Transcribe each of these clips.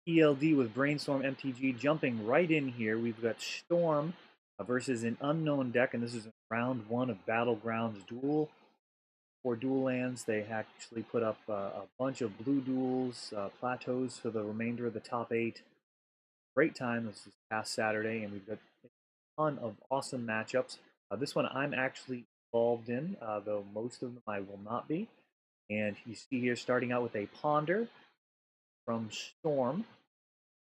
ELD with Brainstorm MTG jumping right in here. We've got Storm versus an unknown deck, and this is round one of Battleground's duel. For dual lands, they actually put up a bunch of blue duels, plateaus for the remainder of the top 8. Great time. This is past Saturday, and we've got a ton of awesome matchups. This one I'm actually involved in, though most of them I will not be. And you see here starting out with a Ponder from Storm,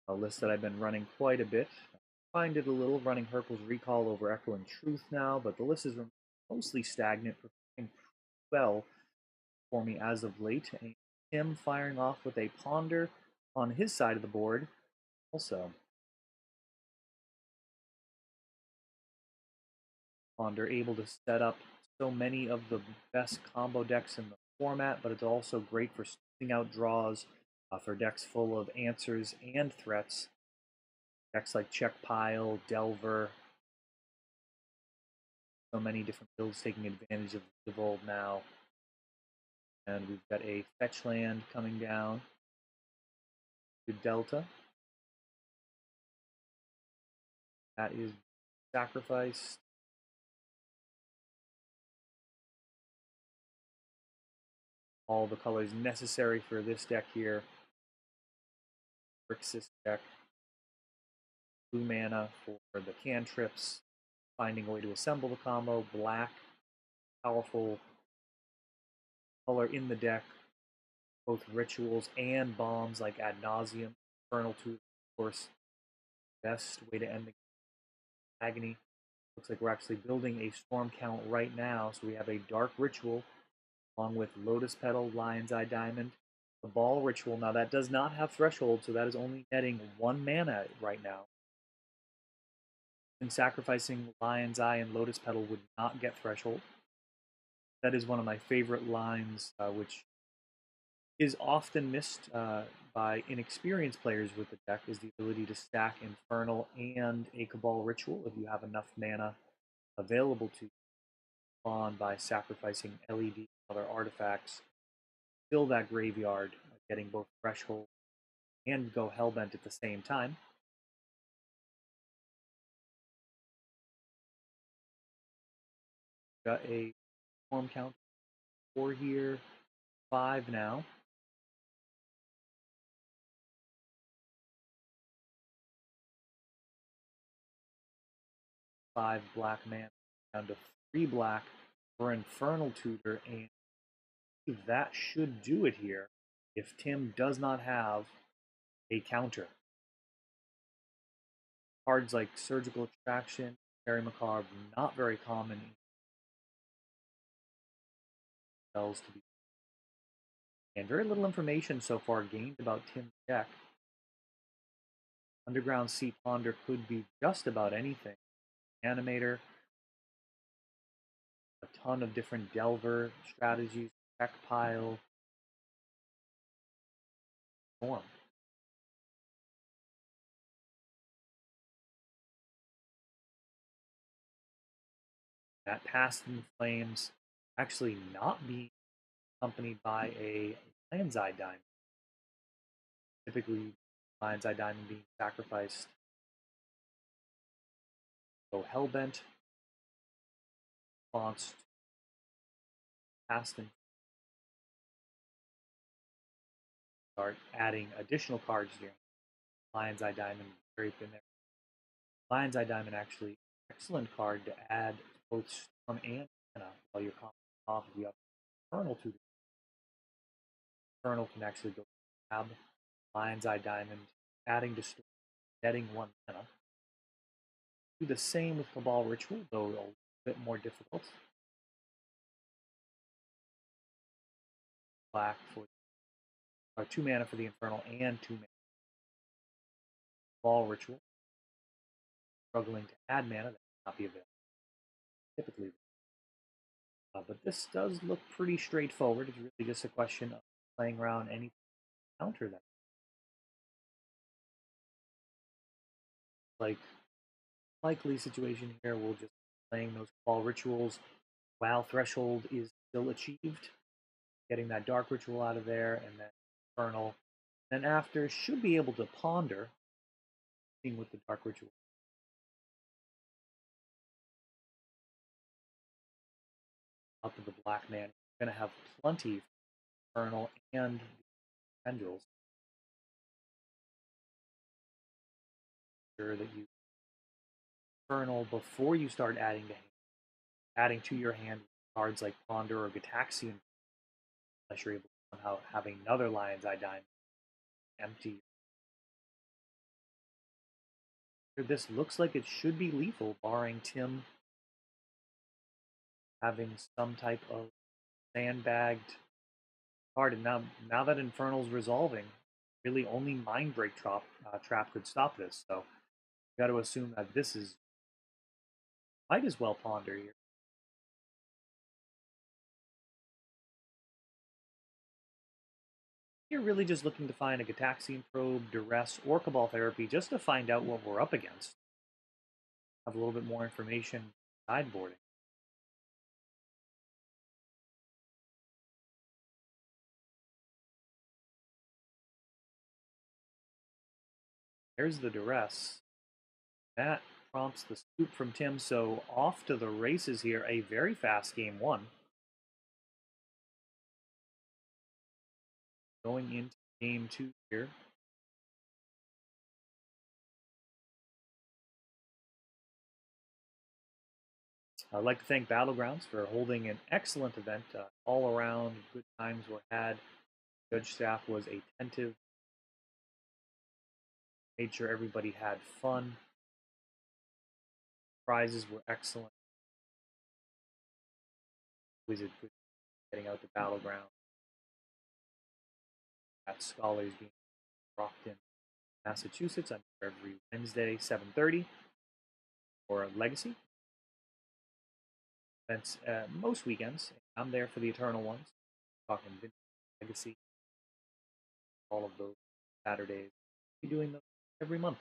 a list that I've been running quite a bit. I find it a little running Hurkyl's Recall over Echoing Truth now, but the list is mostly stagnant, performing well for me as of late. And Tim firing off with a Ponder on his side of the board also. Ponder able to set up so many of the best combo decks in the format, but it's also great for smoothing out draws for decks full of answers and threats. Decks like Check Pile, Delver, so many different builds taking advantage of the Evolve now. And we've got a fetch land coming down to Delta. That is sacrificed. All the colors necessary for this deck here. Grixis deck. Blue mana for the cantrips. Finding a way to assemble the combo. Black, powerful color in the deck. Both rituals and bombs like Ad Nauseam. Infernal Tutor, of course. Best way to end the Agony. Looks like we're actually building a storm count right now. So we have a Dark Ritual along with Lotus Petal, Lion's Eye Diamond, Cabal Ritual. Now that does not have Threshold, so that is only netting 1 mana right now. And sacrificing Lion's Eye and Lotus Petal would not get Threshold. That is one of my favorite lines, which is often missed by inexperienced players with the deck, is the ability to stack Infernal and a Cabal Ritual if you have enough mana available to you on by sacrificing LED and other artifacts. Fill that graveyard, getting both Threshold and go Hellbent at the same time. Got a form count 4 here, 5 now. Five black mana down to 3 black for Infernal Tutor, and that should do it here if Tim does not have a counter. Cards like Surgical Extraction, Very Macabre, not very common spells to be. And very little information so far gained about Tim's deck. Underground Sea Ponder could be just about anything. Animator, a ton of different Delver strategies, Check Pile, Storm. That Past in Flames actually not being accompanied by a Lion's Eye Diamond. Typically, Lion's Eye Diamond being sacrificed. So Hellbent response Past in start adding additional cards here. Lion's Eye Diamond very in there. Lion's Eye Diamond actually excellent card to add both Storm and mana while you're off the Infernal Tutor. Infernal can actually go grab Lion's Eye Diamond, adding to Storm, getting 1 mana. Do the same with Cabal Ritual, though a little bit more difficult. Black for 2 mana for the Infernal and 2 mana. Cabal Ritual. Struggling to add mana, that will not be available. Typically. But this does look pretty straightforward. It's really just a question of playing around any counter that. Like, likely situation here, we'll just playing those Cabal Rituals while Threshold is still achieved. Getting that Dark Ritual out of there, and then Infernal. And after, should be able to ponder, with the Dark Ritual. Out of the black man, you're going to have plenty of Infernal and Tendrils. Sure that you Infernal before you start adding to your hand cards like Ponder or Gitaxian, unless you're able to somehow have another Lion's Eye Diamond empty. This looks like it should be lethal, barring Tim having some type of sandbagged card. And now that Infernal's resolving, really only Mindbreak Trap could stop this. So you got to assume that this is might as well Ponder here. You're really just looking to find a Gitaxian Probe, Duress, or Cabal Therapy just to find out what we're up against. Have a little bit more information sideboarding. There's the Duress. That prompts the scoop from Tim, so off to the races here. A very fast game one. Going into game two here. I'd like to thank Battlegrounds for holding an excellent event. All around, good times were had. Judge staff was attentive. Made sure everybody had fun. Prizes were excellent. Always a good getting out to Battleground. At Scholars Game, Brockton, Massachusetts. I'm here every Wednesday, 7:30 for Legacy. Events most weekends. I'm there for the Eternal ones. Talking Vintage Legacy. All of those Saturdays. I'll be doing those every month.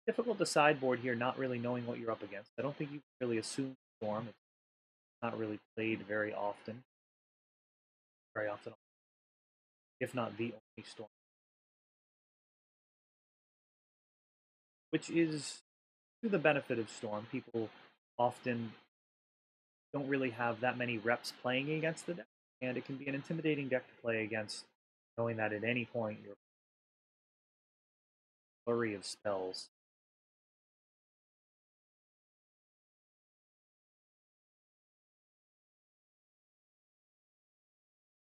Difficult to sideboard here, not really knowing what you're up against. I don't think you can really assume Storm. It's not really played very often. Very often, if not the only Storm. Which is to the benefit of Storm. People often don't really have that many reps playing against the deck, and it can be an intimidating deck to play against, knowing that at any point you're a flurry of spells.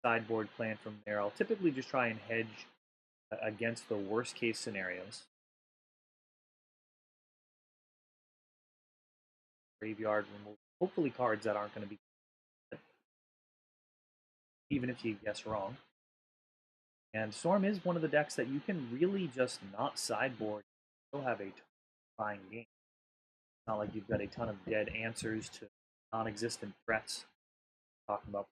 Sideboard plan from there. I'll typically just try and hedge against the worst case scenarios. Graveyard remove hopefully cards that aren't going to be, even if you guess wrong. And Storm is one of the decks that you can really just not sideboard. You'll have a fine game. It's not like you've got a ton of dead answers to non-existent threats. Talking about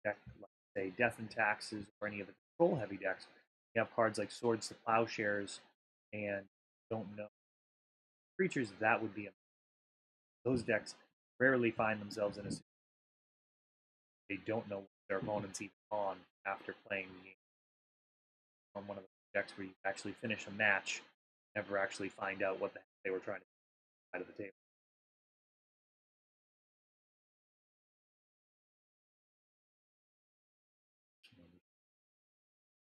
deck like say Death and Taxes or any of the control heavy decks. You have cards like Swords to Plowshares and don't know creatures. That would be those decks rarely find themselves in a situation they don't know what their opponent's even on after playing the game. On one of the decks where you actually finish a match, never actually find out what the heck they were trying to do out of the table.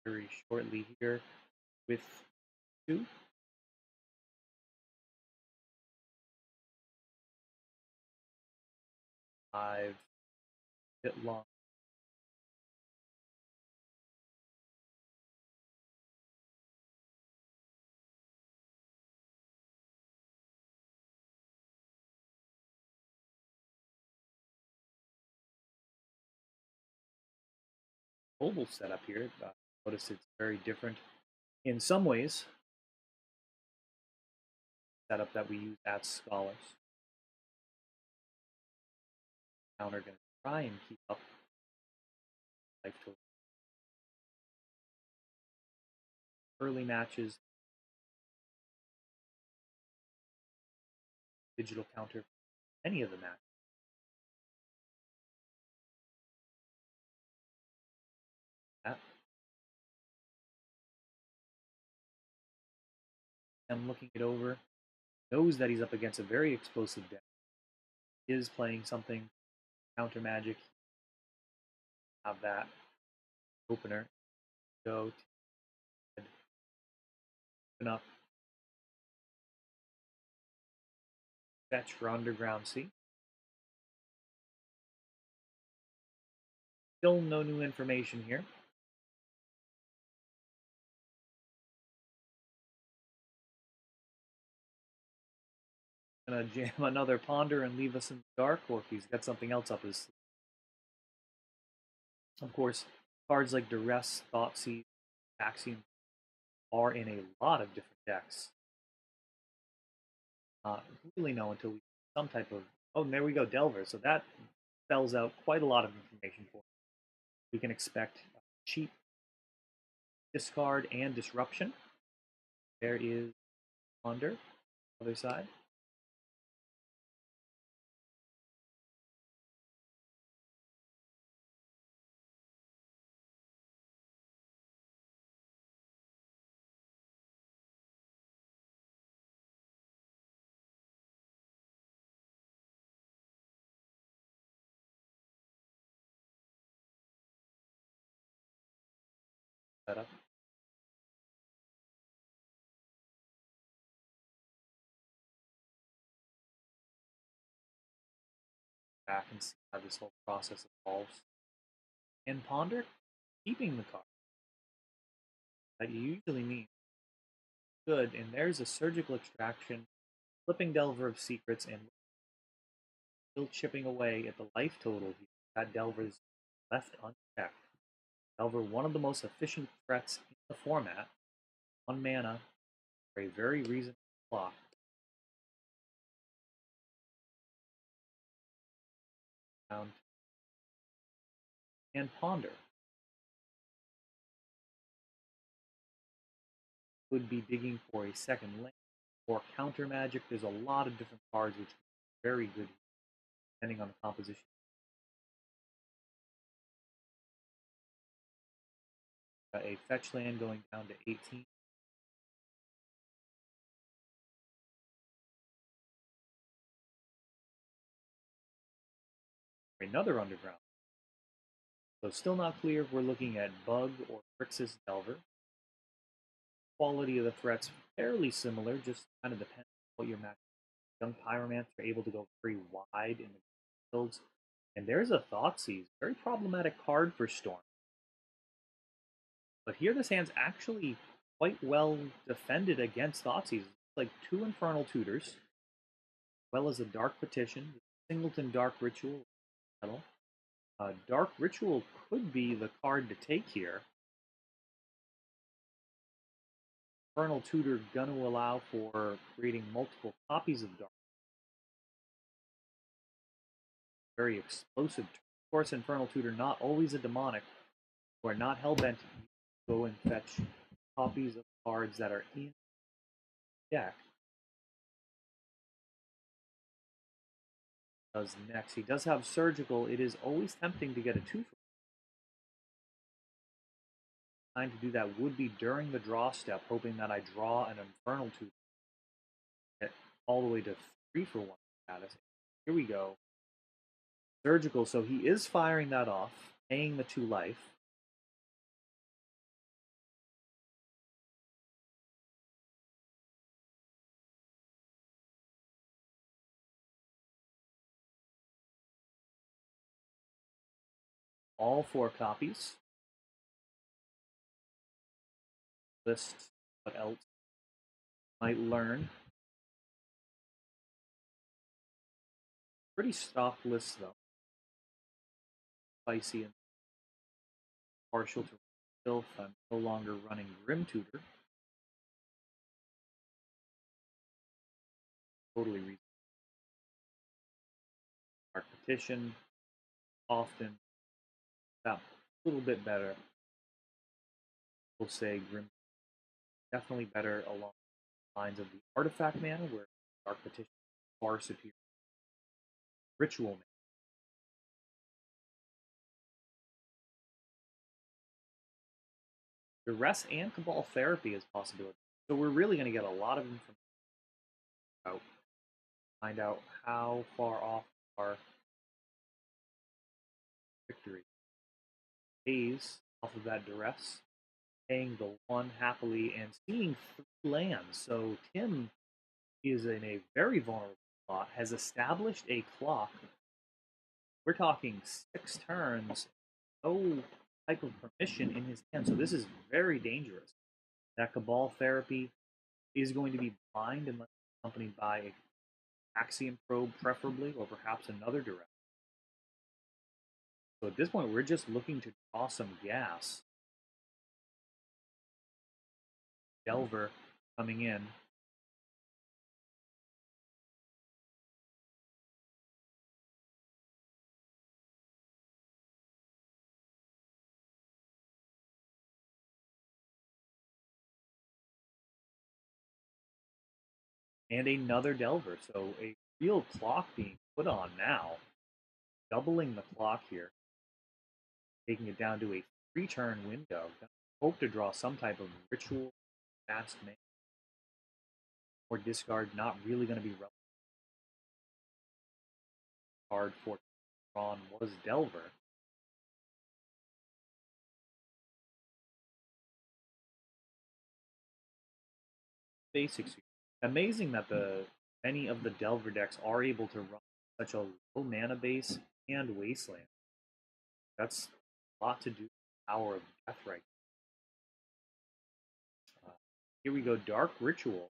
Very shortly here with 2. I've bit long. Mobile setup here. Notice it's very different in some ways. Setup that we use at Scholars. Counter going to try and keep up life total. Early matches. Digital counter any of the matches. That I'm looking it over. Knows that he's up against a very explosive deck. Is playing something counter magic. Have that opener. Go to open up. Fetch for Underground Sea. Still no new information here. Gonna jam another Ponder and leave us in the dark, or if he's got something else up his sleeve. Of course, cards like Duress, Thoughtseize, Gitaxian are in a lot of different decks. Not really know until we see some type of. Oh, and there we go, Delver. So that spells out quite a lot of information for us. We can expect cheap discard and disruption. There is Ponder, other side. Setup. Back and see how this whole process evolves. And Ponder, keeping the card. That usually means good, and there's a Surgical Extraction, Flipping Delver of Secrets, and still chipping away at the life total here. That Delver's left unchecked. Delver, one of the most efficient threats in the format. 1 mana for a very reasonable block. And Ponder would be digging for a second lane or counter magic. There's a lot of different cards which are very good depending on the composition. A fetch land going down to 18. Another Underground. So still not clear if we're looking at Bug or Grixis Delver. Quality of the threats fairly similar, just kind of depends on what you're matching. Young Pyromancer are able to go very wide in the builds. And there's a Thoughtseize, very problematic card for Storm. But here this hand's actually quite well defended against Thoughtseize. It's like 2 Infernal Tutors, as well as a Dark Petition, Singleton Dark Ritual. Dark Ritual could be the card to take here. Infernal Tutor gonna allow for creating multiple copies of Dark. Very explosive. Of course, Infernal Tutor not always a demonic. We're not hellbent. Go and fetch copies of cards that are in the deck. Does next. He does have Surgical. It is always tempting to get a 2 for. Time to do that would be during the draw step, hoping that I draw an Infernal Tutor. Get all the way to 3 for 1 status. Here we go. Surgical, so he is firing that off, paying the 2 life. All 4 copies. List what else might learn. Pretty stock list though. Spicy and partial to Filth. I'm no longer running Grim Tutor. Totally reasonable. Dark Petition, often a little bit better. We'll say Grim, definitely better along the lines of the Artifact mana, where Dark Petition is far superior. Ritual mana. Duress and Cabal Therapy is a possibility. So we're really going to get a lot of information out, find out how far off our victory. Pays off of that Duress, paying the 1 happily and seeing 3 lands. So Tim is in a very vulnerable spot, has established a clock. We're talking 6 turns, no type of permission in his hand. So this is very dangerous. That Cabal Therapy is going to be blind unless accompanied by a Gitaxian Probe, preferably, or perhaps another Duress. So at this point, we're just looking to draw some gas. Delver coming in. And another Delver. So a real clock being put on now. Doubling the clock here. Taking it down to a 3-turn window. Hope to draw some type of ritual, fast man, or discard. Not really going to be relevant. Card for drawn was Delver. Basics. Amazing that many of the Delver decks are able to run such a low mana base and Wasteland. That's a lot to do with the power of Death right now. Here we go, Dark Ritual.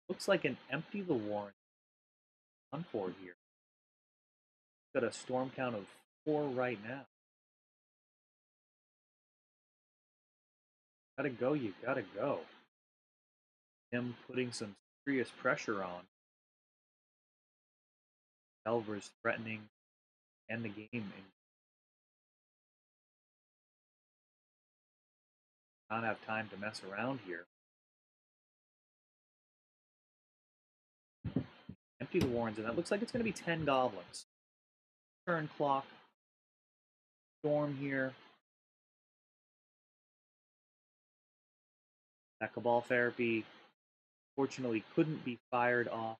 Looks like an Empty the Warren on 4 here. Got a storm count of 4 right now. Gotta go, you gotta go. Him putting some serious pressure on. Delver's threatening to end the game. And not have time to mess around here. Empty the Warrens, and that looks like it's going to be 10 goblins. Turn clock. Storm here. That Cabal Therapy, fortunately, couldn't be fired off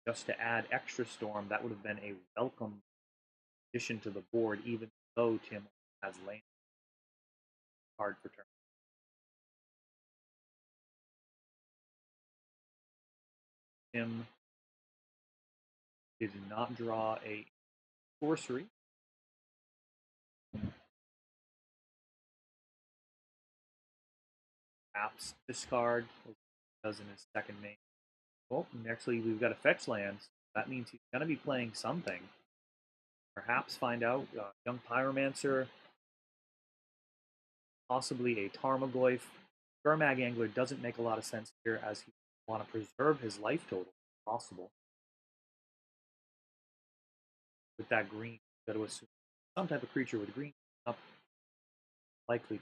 just to add extra storm. That would have been a welcome addition to the board, even though Tim has land card for turn. Tim did not draw a sorcery. Perhaps discard, does in his second main. Well, actually, we've got a fetch lands. That means he's going to be playing something. Perhaps find out Young Pyromancer, possibly a Tarmogoyf. Gurmag Angler doesn't make a lot of sense here as he want to preserve his life total if possible. With that green, you got to assume some type of creature with green up, likely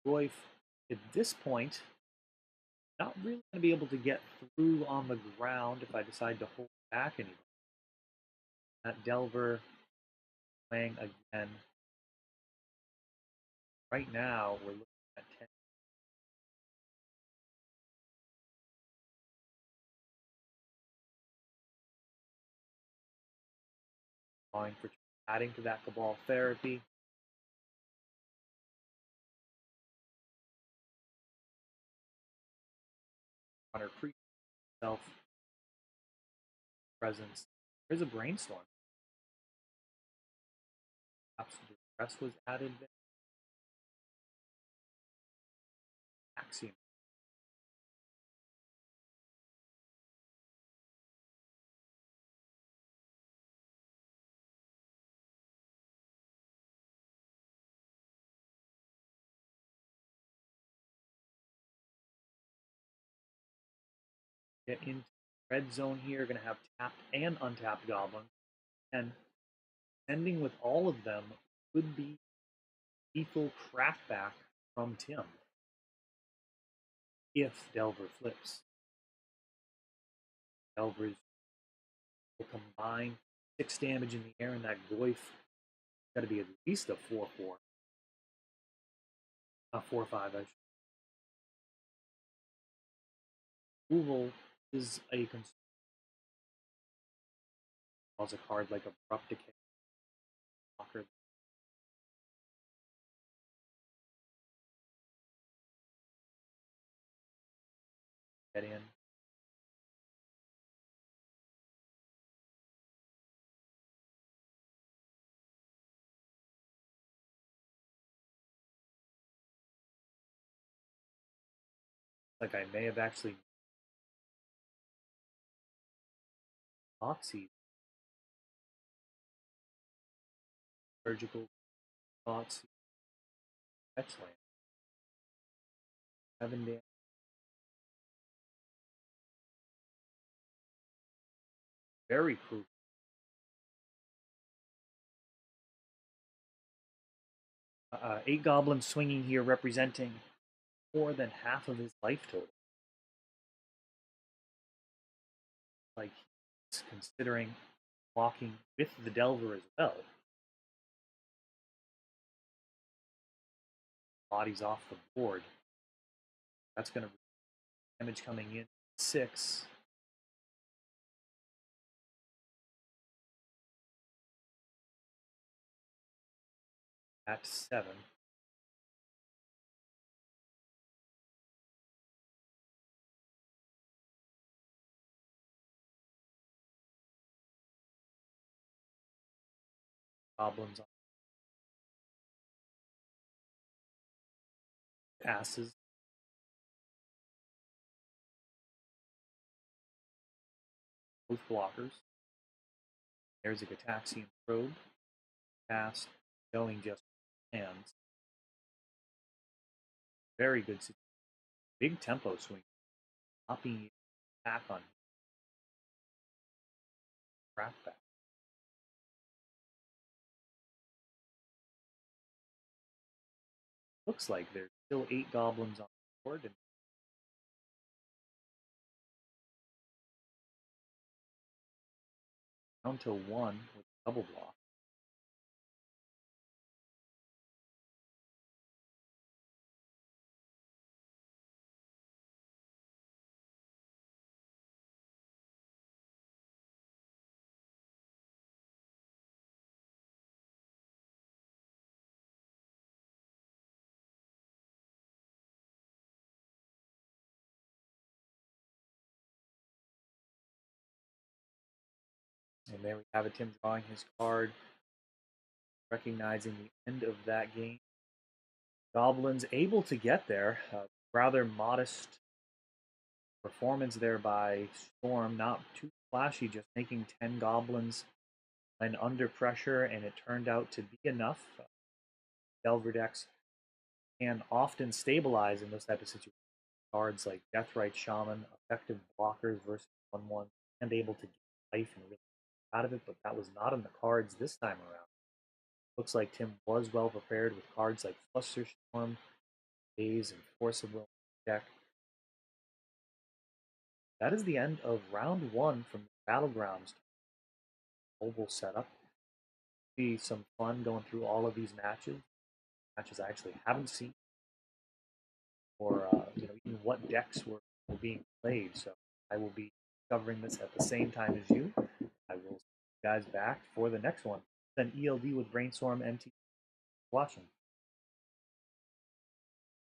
Goyf. At this point, not really going to be able to get through on the ground if I decide to hold back anymore. That Delver playing again. Right now, we're looking at 10. Going for adding to that Cabal Therapy. Hunter creature self presence. There's a Brainstorm. Absolute Duress was added there. Axiom. Get into red zone here. Going to have tapped and untapped goblins. And ending with all of them would be lethal crackback from Tim. If Delver flips. Delver's will combine 6 damage in the air, and that Goyf got to be at least a 4/4. 4/5. Removal is a concern. Draws a card like Abrupt Decay. Blocker. Get in. Like I may have actually Moxie. Surgical thoughts. Excellent. 7 damage. Very crucial. 8 goblins swinging here, representing more than half of his life total. Like he's considering walking with the Delver as well. Bodies off the board. That's going to be damage coming in 6. At 7. Goblins on passes. Both blockers. There's a Gitaxian Probe. Pass. Going just hands. Very good situation. Big tempo swing. Not being able to attack on crap back. Looks like there's still 8 goblins on the board. And down to 1 with double block. And there we have it, Tim drawing his card, recognizing the end of that game. Goblins able to get there. Rather modest performance there by Storm. Not too flashy, just making 10 goblins when under pressure, and it turned out to be enough. Delver decks can often stabilize in those type of situations. Cards like Deathrite Shaman, effective blockers versus 1/1, and able to get life and really out of it, but that was not in the cards this time around. Looks like Tim was well prepared with cards like Flusterstorm, Daze, and Force of Will deck. That is the end of round 1 from the Battlegrounds mobile setup. Be some fun going through all of these matches I actually haven't seen, or even what decks were being played. So I will be covering this at the same time as you. I will see you guys back for the next one. Then ELD with Brainstorm MTG. Watching.